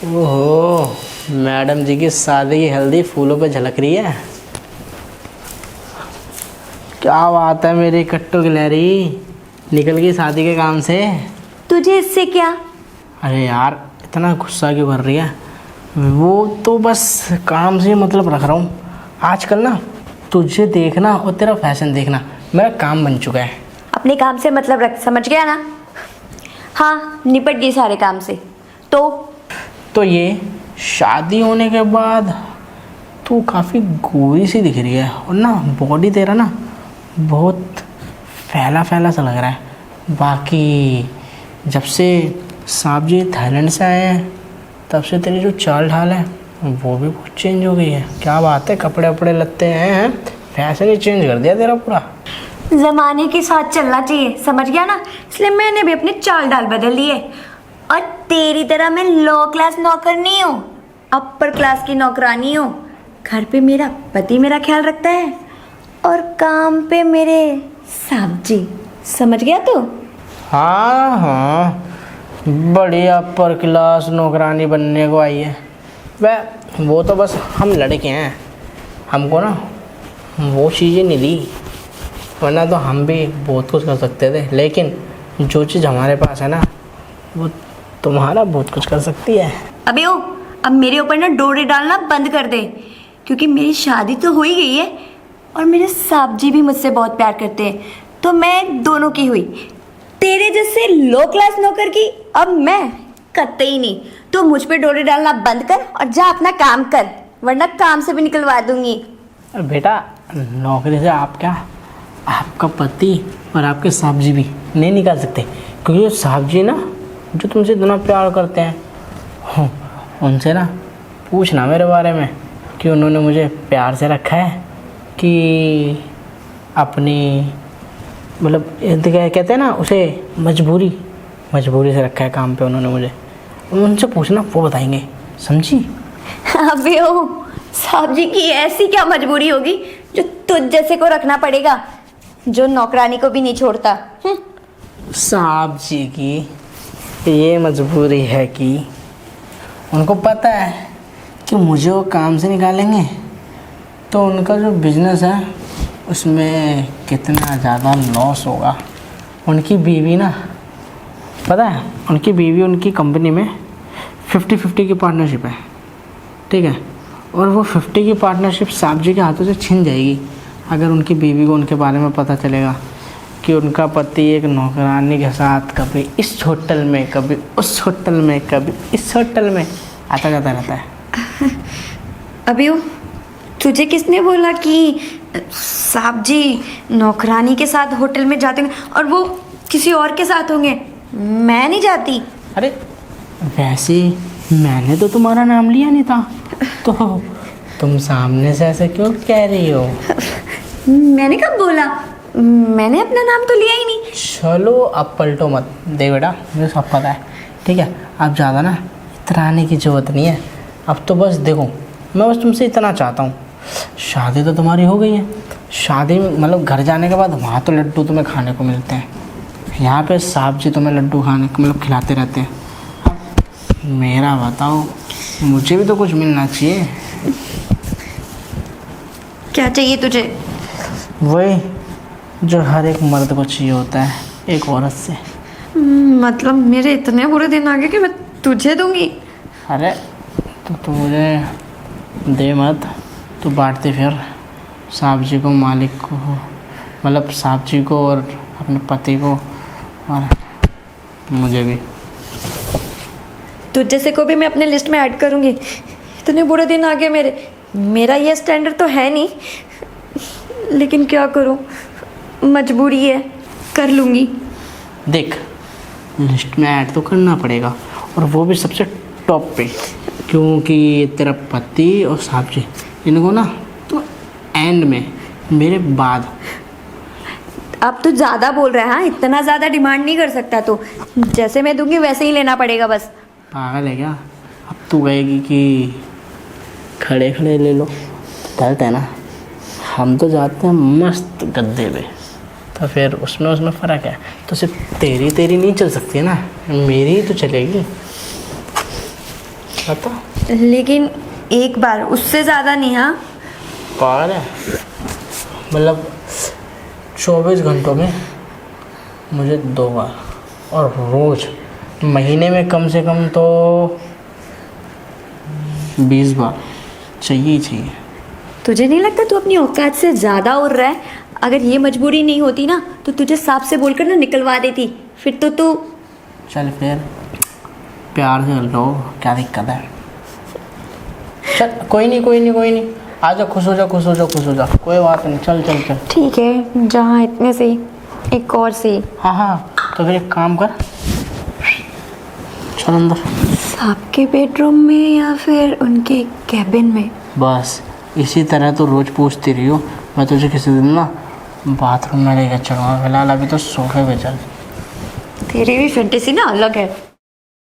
ओहो, मैडम जी की शादी की हल्दी फूलों पे झलक रही है। क्या बात है मेरी कट्टू गिलहरी, निकल गई शादी के काम से। तुझे इससे क्या? अरे यार, इतना गुस्सा क्यों कर रही है? वो तो बस काम से मतलब रख रहा हूँ। आजकल ना तुझे देखना और तेरा फैशन देखना मेरा काम बन चुका है। अपने काम से मतलब रख, समझ गया ना? हाँ, निपट गई सारे काम से। तो ये शादी होने के बाद तू काफ़ी गोरी सी दिख रही है और ना बॉडी तेरा ना बहुत फैला फैला सा लग रहा है। बाकी जब से साहब जी थाईलैंड से आए हैं तब से तेरी जो चाल ढाल है वो भी बहुत चेंज हो गई है। क्या बात है, कपड़े वपड़े लगते हैं, फैशन ही चेंज कर दिया तेरा पूरा। जमाने के साथ चलना चाहिए, समझ गया ना? इसलिए मैंने भी अपनी चाल ढाल बदल ली है। और तेरी तरह मैं लो क्लास नौकर नहीं हूँ, अपर क्लास की नौकरानी हूँ। घर पे मेरा पति मेरा ख्याल रखता है और काम पे मेरे साहब जी। समझ गया तू? हाँ हाँ, बड़ी अपर क्लास नौकरानी बनने को आई है। वह वो तो बस हम लड़के हैं, हमको ना वो चीज़ें नहीं दी, वरना तो हम भी बहुत कुछ कर सकते थे। लेकिन जो चीज़ हमारे पास है ना वो तुम्हारा बहुत कुछ कर सकती है। अबे ओ, अब मेरे ऊपर ना डोरे डालना बंद कर दे, क्योंकि मेरी शादी तो हो ही गई है और मेरे साहब जी भी मुझसे बहुत प्यार करते हैं, तो मैं दोनों की हुई। तेरे जैसे लो क्लास नौकर की अब मैं कतई नहीं। तो मुझ पे डोरे डालना बंद कर और जा अपना काम कर, वरना काम से भी निकलवा दूंगी। बेटा, नौकरी से आप क्या, आपका पति और आपके साहब जी भी नहीं निकाल सकते, क्योंकि साहब जी ना जो तुमसे इतना प्यार करते हैं, उनसे ना पूछना मेरे बारे में कि उन्होंने मुझे प्यार से रखा है कि अपनी मतलब कहते हैं ना उसे मजबूरी से रखा है काम पे उन्होंने मुझे। उनसे पूछना, वो बताएंगे, समझी? अबे ओ, साहब जी की ऐसी क्या मजबूरी होगी जो तुझ जैसे को रखना पड़ेगा, जो नौकरानी को भी नहीं छोड़ता। साहब जी की ये मजबूरी है कि उनको पता है कि मुझे वो काम से निकालेंगे तो उनका जो बिजनेस है उसमें कितना ज़्यादा लॉस होगा। उनकी बीवी ना, पता है, उनकी बीवी उनकी कंपनी में 50-50 की पार्टनरशिप है, ठीक है? और वो 50 की पार्टनरशिप साहब जी के हाथों से छिन जाएगी अगर उनकी बीवी को उनके बारे में पता चलेगा कि उनका पति एक नौकरानी के साथ कभी इस होटल में, कभी उस होटल में, कभी इस होटल में आता जाता रहता है। अबे ओ, तुझे किसने बोला कि साहब जी नौकरानी के साथ होटल में जाते होंगे और वो किसी और के साथ होंगे? मैं नहीं जाती। अरे वैसे मैंने तो तुम्हारा नाम लिया नहीं था, तो तुम सामने से ऐसे क्यों कह रही हो? मैंने कब बोला? मैंने अपना नाम तो लिया ही नहीं। चलो अब पलटो मत, देख बेटा मुझे सब पता है, ठीक है? अब ज़्यादा ना इतराने की ज़रूरत नहीं है। अब तो बस देखो, मैं बस तुमसे इतना चाहता हूँ, शादी तो तुम्हारी हो गई है, शादी मतलब घर जाने के बाद वहाँ तो लड्डू तुम्हें खाने को मिलते हैं, यहाँ पे साहब जी तुम्हें लड्डू खाने को मतलब खिलाते रहते हैं। अब मेरा बताओ, मुझे भी तो कुछ मिलना चाहिए। क्या चाहिए तुझे? वही जो हर एक मर्द को चाहिए होता है एक औरत से। मतलब मेरे इतने बुरे दिन आ गए कि मैं तुझे दूंगी? अरे तो मुझे दे मत, तो बांटते फिर साहब जी को, मालिक को, मतलब साहब जी को और अपने पति को और मुझे भी। तुझ जैसे को भी मैं अपने लिस्ट में ऐड करूंगी। इतने बुरे दिन आ गए मेरे, मेरा ये स्टैंडर्ड तो है नहीं, लेकिन क्या करूं, मजबूरी है, कर लूंगी। देख, लिस्ट में ऐड तो करना पड़ेगा और वो भी सबसे टॉप पे, क्योंकि तेरा पति और साहब जी इनको ना तो एंड में मेरे बाद। अब तू ज़्यादा बोल रहा है। हाँ, इतना ज़्यादा डिमांड नहीं कर सकता, तो जैसे मैं दूंगी वैसे ही लेना पड़ेगा बस। पागल है क्या? अब तू कहेगी कि खड़े खड़े ले लो, गलत है ना? हम तो जाते हैं मस्त गद्दे पे, तो फिर उसमें फ़र्क है। तो सिर्फ तेरी नहीं चल सकती है ना, मेरी ही तो चलेगी। बता। लेकिन एक बार, उससे ज़्यादा नहीं। हाँ, पागल है, मतलब 24 घंटों में मुझे 2 बार, और रोज़ महीने में कम से कम तो 20 बार चाहिए ही चाहिए। तुझे नहीं लगता तू अपनी औकात से ज़्यादा उड़ रहा है? अगर ये मजबूरी नहीं होती ना तो तुझे सांप से बोलकर ना निकलवा देती। फिर तो तू चल फिर प्यार से लो, क्या दिक्कत है। चल कोई नहीं, आजा, खुश हो जा, कोई बात नहीं, चल। ठीक है, जहाँ इतने से एक और से। हाँ, तो फिर एक काम कर, चल अंदर। सांप के बेडरूम में या फिर उनके कैबिन में? बस इसी तरह तो रोज़ पूछती रही हो, मैं तुझे किसी दिन ना बाथरूम में लेकर चलूँगा। फिलहाल अभी तो सोफे पे चल। तेरी भी फैंटेसी ना अलग है।